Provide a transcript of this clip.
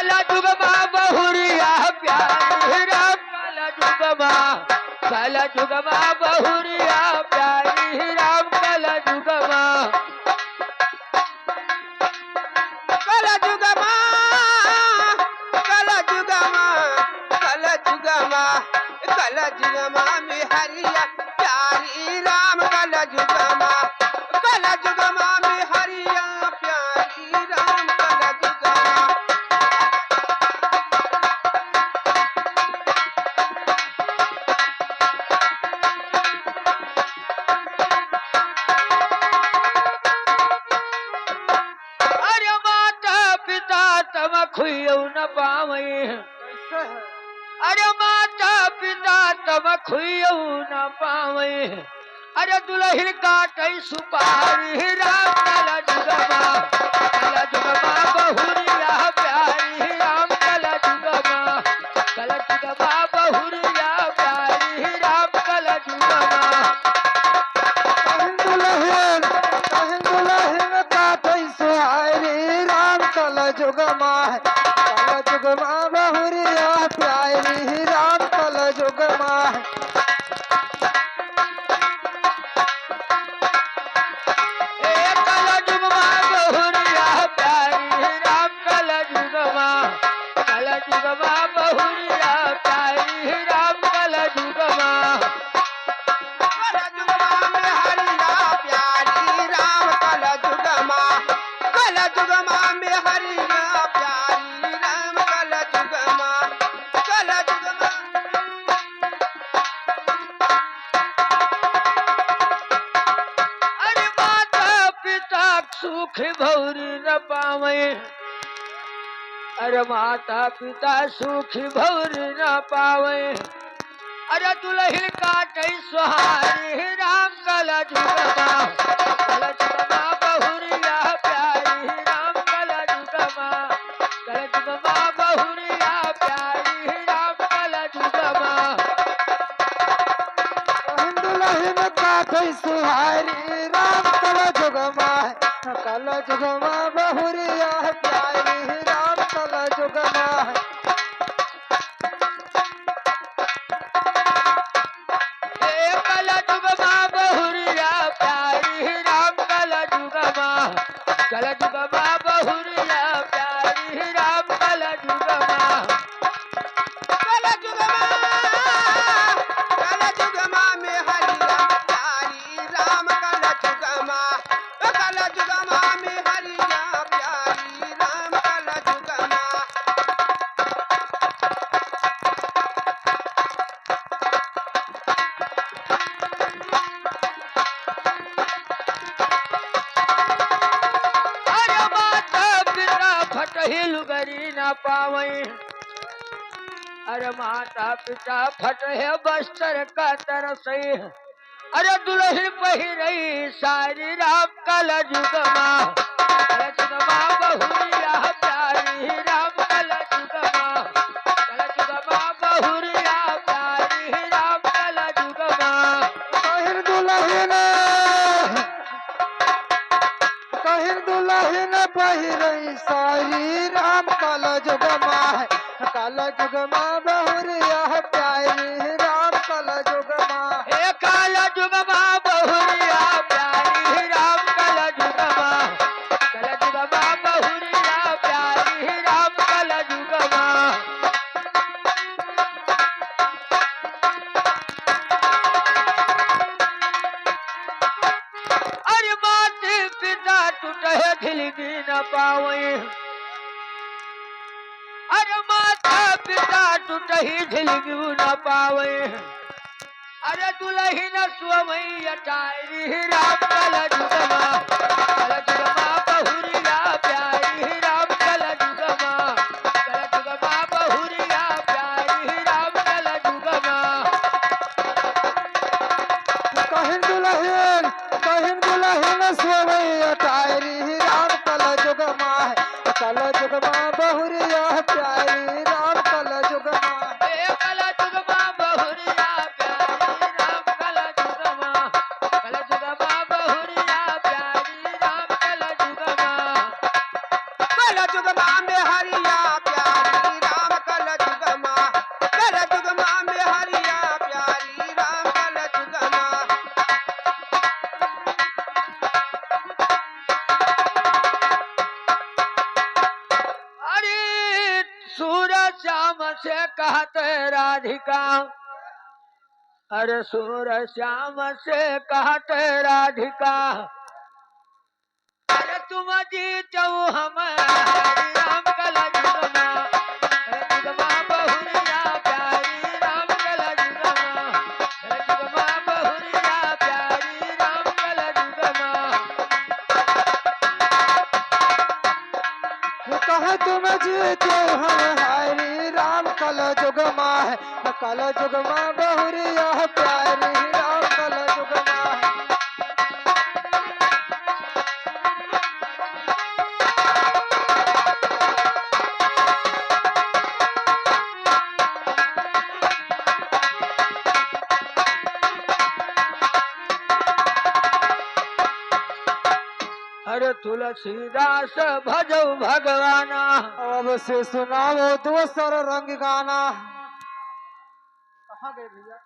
कल जुगमा बहुरिया प्यारी राम कल जुगमा बहुरिया प्यारी राम कल जुगमा कल जुगमा कल जुगमा कल जुगमा कल जुगमा में हरिया प्यारी राम कल जुगमा में हरिया प्यारी राम कल जुगमा अरे माता पिता तम खुयऊ न पावई कैसे है अरे माता पिता तम खुयऊ न पावई अरे दुल्हन काटई सुपारी राम कल जुगमा बहुरिया प्यारी राम कल जुगमा बहुरिया प्यारी राम कल जुगमा कहिन दुल्हन काटई सुहारी राम कल जुगमा बहुरिया प्यारी राम कल जुगमा ए कल जुगमा बहुरिया प्यारी राम कल जुगमा बहुरिया प्यारी राम कल जुगमा कल जुगमा में हरिया प्यारी राम कल जुगमा में हरिया प्यारी राम कल जुगमा अरे माता पिता सुख भौरी न पावे अरे माता पिता सुख भौरी न पावे अरे दुल्हन काटई सुहारी राम कल जुगमा बहुरिया प्यारी राम कल जुगमा बहुरिया प्यारी राम कल जुगमा कहिन दुल्हन काटई सुहारी राम कल जुगमा बहुरिया प्यारी राम कल जुगमा ए कल जुगमा बहुरिया प्यारी राम कल जुगमा बहुरिया प्यारी राम कल जुगमा कल जुगमा में हरिया प्यारी राम कल जुगमा में हरिया प्यारी राम कल जुगमा अरे माता पिता फटही लुगरी न पावई अरे माता पिता फटहे बस्तर का तरसई अरे दुल्हन पहिरई सारी राम कल जुगमा बहुरिया प्यारी राम कल जुगमा बहुरिया प्यारी राम कल जुगमा कहिन दुल्हन पहिरई सारी राम कल जुगमा बहुरिया प्यारी राम कल जुगमा ए काल जुगमा बहुरिया प्यारी राम कल जुगमा बहुरिया प्यारी राम कल जुगमा अरे माते पिता टूटे खिलगी न पावई अरे माता पिता टूटही झिलगी न पावे अरे दुल्हन स्वमैया टायरी राम कल जुगमा बहुरिया प्यारी राम कल जुगमा बहुरिया प्यारी राम कल जुगमा कहिन दुल्हन सोवैया टायरी राम कल जुगमा बहुरिया प्यारी राम कल जुगमा ए कल जुगमा बहुरिया प्यारी राम कल जुगमा बहुरिया प्यारी राम श्याम से कहते राधिका, अरे सूर श्याम से कहते राधिका, अरे तुम जीतो हम हरि राम कल जुगमा, जुगमा बहुरिया प्यारी राम कल जुगमा, जुगमा बहुरिया प्यारी राम कल जुगमा। कह तुम जीते हम हरि राम कल जुग माह, कल जुग माह बहुरिया प्यारी राम कल जुग माह। अरे तुलसीदास भजो भगवाना, अब से सुनाओ दूसर रंग गाना। कहाँ गए भैया?